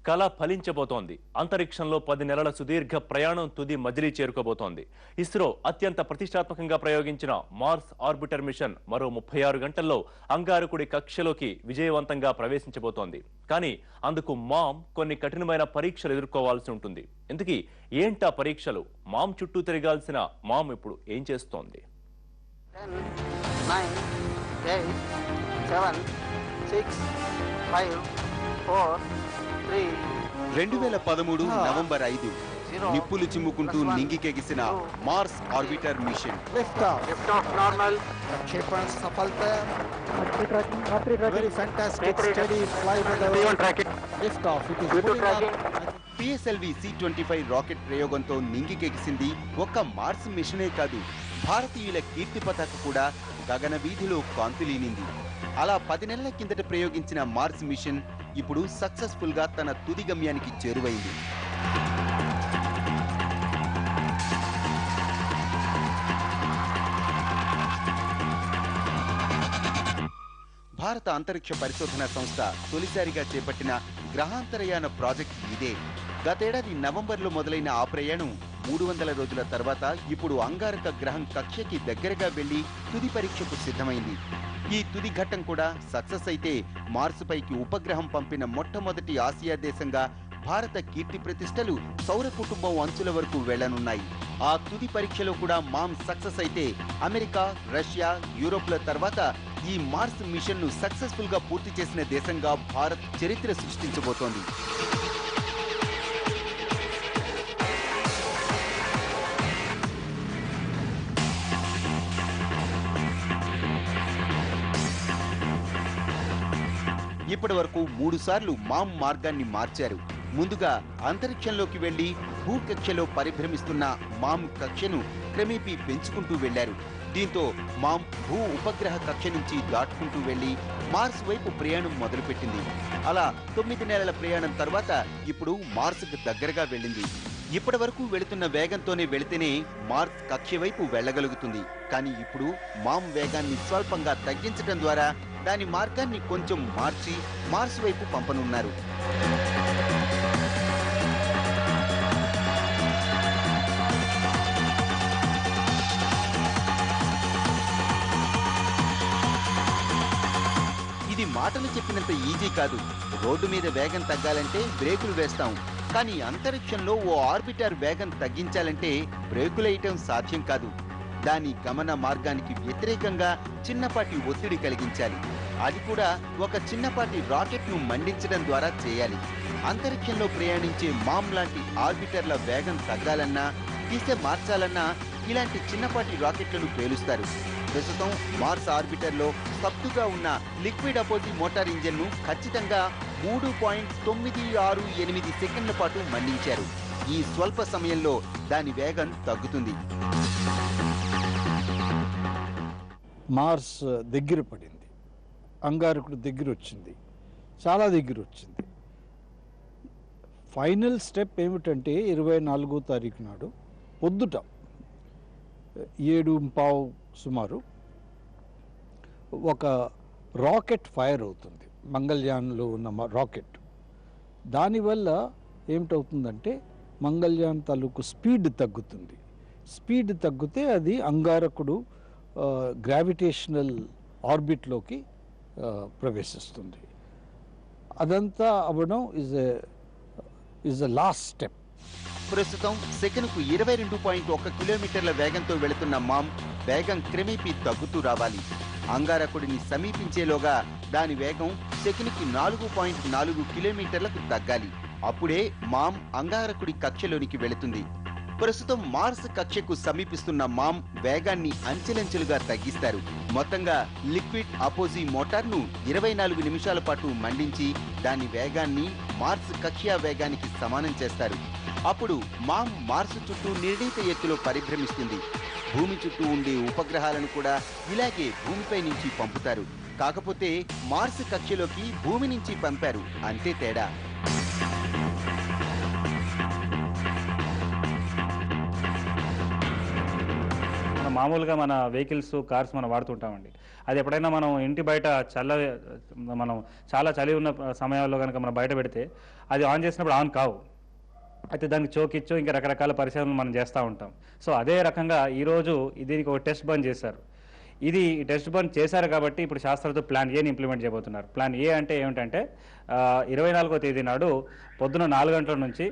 కళ ఫలించబోతోంది. అంతరిక్షంలో 10 నెలల సుదీర్ఘ ప్రయాణం తుది మజిలీ చేరుకోబోతోంది. ఇస్రో అత్యంత ప్రతిష్టాత్మకంగా ప్రయోగించిన మార్స్ ఆర్బిటర్ మిషన్ మరో 36 గంటల్లో అంగారకుడి కక్షలోకి విజయవంతంగా ప్రవేశించబోతోంది. కానీ అందుకు మామ్ కొన్ని కఠినమైన పరీక్షలు ఎదుర్కోవాల్సి ఉంటుంది. ఇంతకీ ఏంటా పరీక్షలు? మామ్ చుట్టూ తిరగాల్సిన మామ్ ఇప్పుడు ఏం చేస్తోంది? 10, 9, 8, 7, 6, 5, 4, 3. 2013 నవంబర్ 5 నిప్పులు చిమ్ముకుంటూ నింగికెగిసిన Mars orbiter mission. Lift off normal. प्रक्षेपण सफलता. Very fantastic steady flight of the lift off. It is pulling up. PSLV C-25 rocket ప్రయోగంతో నింగికెగిసింది ఒక్క మార్స్ మిషనే కాదు, భారతీయుల కీర్తి పతాక కూడా గగన వీధిలో కాంతులీనింది. అలా 10 నెలల కిందట ప్రయోగించిన మార్స్ మిషన్ ఇప్పుడు సక్సెస్ఫుల్ గా తన తుది గమ్యానికి చేరువైంది. భారత అంతరిక్ష పరిశోధన సంస్థ తొలిసారిగా చేపట్టిన గ్రహాంతరయాన ప్రాజెక్ట్ ఇదే. గతేడాది నవంబర్లో మొదలైన ఆ ప్రయాణం 300 రోజుల తర్వాత ఇప్పుడు అంగారక గ్రహం కక్షకి దగ్గరగా వెళ్లి తుది పరీక్షకు సిద్ధమైంది. ఈ తుది ఘట్టం కూడా సక్సెస్ అయితే మార్స్ పైకి ఉపగ్రహం పంపిన మొట్టమొదటి ఆసియా దేశంగా భారత కీర్తి ప్రతిష్టలు సౌర కుటుంబం అంచుల వరకు వెళ్లనున్నాయి. ఆ తుది పరీక్షలో కూడా మామ్ సక్సెస్ అయితే అమెరికా, రష్యా, యూరోప్ల తర్వాత ఈ మార్స్ మిషన్ ను సక్సెస్ఫుల్ గా పూర్తి చేసిన దేశంగా భారత్ చరిత్ర సృష్టించబోతోంది. ఇప్పటి వరకు 3 సార్లు మామ్ మార్గాన్ని మార్చారు. ముందుగా అంతరిక్షంలోకి వెళ్లి భూకక్షలో పరిభ్రమిస్తున్న మామ్ కక్షను క్రమేపీ పెంచుకుంటూ వెళ్లారు. దీంతో మామ్ భూ ఉపగ్రహ కక్ష నుంచి దాటుకుంటూ వెళ్లి మార్స్ వైపు ప్రయాణం మొదలుపెట్టింది. అలా 9 నెలల ప్రయాణం తర్వాత ఇప్పుడు మార్స్కు దగ్గరగా వెళ్ళింది. ఇప్పటి వరకు వెళుతున్న వేగంతోనే వెళితేనే మార్స్ కక్ష వైపు వెళ్లగలుగుతుంది. కానీ ఇప్పుడు మామ్ వేగాన్ని స్వల్పంగా తగ్గించడం ద్వారా దాని మార్గాన్ని కొంచెం మార్చి మార్స్ వైపు పంపనున్నారు. ఇది మాటలు చెప్పినంత ఈజీ కాదు. రోడ్డు మీద వేగం తగ్గాలంటే బ్రేకులు వేస్తాం, కానీ అంతరిక్షంలో ఓ ఆర్బిటర్ వేగం తగ్గించాలంటే బ్రేకులేయటం సాధ్యం కాదు. దాని గమన మార్గానికి వ్యతిరేకంగా చిన్నపాటి ఒత్తిడి కలిగించాలి. అది కూడా ఒక చిన్నపాటి రాకెట్ ను మండించడం ద్వారా చేయాలి. అంతరిక్షంలో ప్రయాణించే మామ్ లాంటి ఆర్బిటర్ల వేగం తగ్గాలన్నా, దిశ మార్చాలన్నా ఇలాంటి చిన్నపాటి రాకెట్లను పేలుస్తారు. ప్రస్తుతం మార్స్ ఆర్బిటర్లో స్తబ్దుగా ఉన్న లిక్విడ్ అపోజీ మోటార్ ఇంజన్ ను ఖచ్చితంగా 3.968 సెకండ్ల పాటు మండించారు. ఈ స్వల్ప సమయంలో దాని వేగం తగ్గుతుంది. మార్స్ దగ్గర పడింది, అంగారకుడు దగ్గర వచ్చింది, చాలా దగ్గర వచ్చింది. ఫైనల్ స్టెప్ ఏమిటంటే 24వ తారీఖు నాడు పొద్దుట 7:15 సుమారు ఒక రాకెట్ ఫైర్ అవుతుంది. మంగళయాన్లో ఉన్న రాకెట్. దానివల్ల ఏమిటవుతుందంటే మంగళయాన్ తాలూకు స్పీడ్ తగ్గుతుంది. స్పీడ్ తగ్గితే అది అంగారకుడు గ్రావిటేషనల్ ఆర్బిట్లోకి ప్రవేశిస్తుంది. అదంతా అవ్వడం ఇస్ ద లాస్ట్ స్టెప్. ప్రస్తుతం సెకనుకు 22.1 కిలోమీటర్ల వేగంతో వెళుతున్న మామ్ వేగం క్రమేపీ తగ్గుతూ రావాలి. అంగారకుడిని సమీపించేలోగా దాని వేగం సెకనుకి 4.4 కిలోమీటర్లకు తగ్గాలి. అప్పుడే మామ్ అంగారకుడి కక్షలోనికి వెళుతుంది. ప్రస్తుతం మార్స్ కక్షకు సమీపిస్తున్న మామ్ వేగాన్ని అంచెలంచెలుగా తగ్గిస్తారు. మొత్తంగా లిక్విడ్ అపోజీ మోటార్ను 24 నిమిషాల పాటు మండించి దాని వేగాన్ని మార్స్ కక్ష్యా వేగానికి సమానం చేస్తారు. అప్పుడు మామ్ మార్స్ చుట్టూ నిర్ణీత ఎత్తులో పరిభ్రమిస్తుంది. భూమి చుట్టూ ఉండే ఉపగ్రహాలను కూడా ఇలాగే భూమిపై నుంచి పంపుతారు. కాకపోతే మార్స్ కక్షలోకి భూమి నుంచి పంపారు, అంతే తేడా. మామూలుగా మన వెహికల్స్, కార్స్ మనం వాడుతుంటామండి. అది ఎప్పుడైనా మనం ఇంటి బయట మనం చాలా చలి ఉన్న సమయాల్లో కనుక మనం బయట పెడితే అది ఆన్ చేసినప్పుడు ఆన్ కావు. అయితే దానికి చోకిచ్చు ఇంకా రకరకాల పరిశోధనలు మనం చేస్తూ ఉంటాం. సో అదే రకంగా ఈరోజు దీనికి ఒక టెస్ట్ బంద్ చేశారు. ఇది టెస్ట్ బంద్ చేశారు కాబట్టి ఇప్పుడు శాస్త్రవేత్తలు ప్లాన్ ఏని ఇంప్లిమెంట్ చేయబోతున్నారు. ప్లాన్ ఏ అంటే ఏమిటంటే 24వ తేదీ నాడు పొద్దున 4 గంటల నుంచి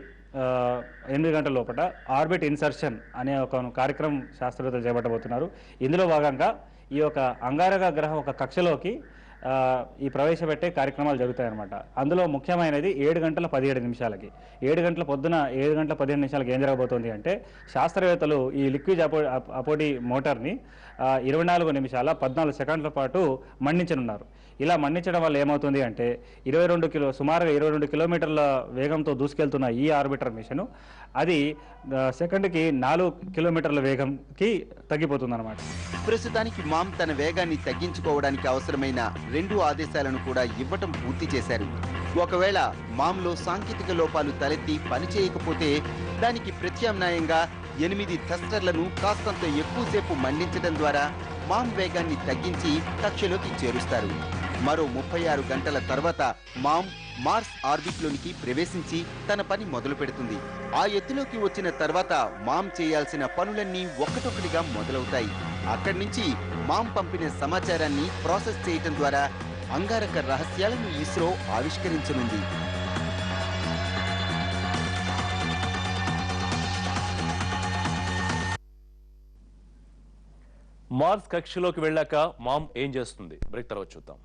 8 గంటల లోపల ఆర్బిట్ ఇన్సర్షన్ అనే ఒక కార్యక్రమం శాస్త్రవేత్తలు చేపట్టబోతున్నారు. ఇందులో భాగంగా ఈ యొక్క అంగారక గ్రహం ఒక కక్షలోకి ఈ ప్రవేశపెట్టే కార్యక్రమాలు జరుగుతాయన్నమాట. అందులో ముఖ్యమైనది 7 గంటల 17 నిమిషాలకి 7 గంటల పొద్దున 7 గంటల 15 నిమిషాలకి ఏం జరగబోతోంది అంటే శాస్త్రవేత్తలు ఈ లిక్విడ్ అపోడి మోటార్ని 24 నిమిషాల 14 సెకండ్ల పాటు మండించనున్నారు. ఇలా మండించడం వల్ల ఏమవుతుంది అంటే సుమారుగా 22 కిలోమీటర్ల వేగంతో దూసుకెళ్తున్న ఈ ఆర్బిటర్ మిషన్ అది సెకండ్కి 4 కిలోమీటర్ల వేగంకి తగ్గిపోతుంది అనమాట. ప్రస్తుతానికి మామ్ తన వేగాన్ని తగ్గించుకోవడానికి అవసరమైన 2 ఆదేశాలను కూడా ఇవ్వటం పూర్తి చేశారు. ఒకవేళ మామ్లో సాంకేతిక లోపాలు తలెత్తి పనిచేయకపోతే దానికి ప్రత్యామ్నాయంగా 8 థస్టర్లను కాస్తంత ఎక్కువసేపు మండించడం ద్వారా మామ్ వేగాన్ని తగ్గించి కక్షలోకి చేరుస్తారు. మరో 36 గంటల తర్వాత మామ్ మార్స్ ఆర్బిట్లోనికి ప్రవేశించి తన పని మొదలు పెడుతుంది. ఆ ఎత్తులోకి వచ్చిన తర్వాత మామ్ చేయాల్సిన పనులన్నీ ఒక్కటొక్కటిగా మొదలవుతాయి. అక్కడి నుంచి మామ్ పంపిన సమాచారాన్ని ప్రాసెస్ చేయటం ద్వారా అంగారక రహస్యాలను ఇస్రో ఆవిష్కరించనుంది. మార్స్ కక్షలోకి వెళ్ళాక మామ్ ఏం చేస్తుంది? బ్రేక్ తర్వాత చూద్దాం.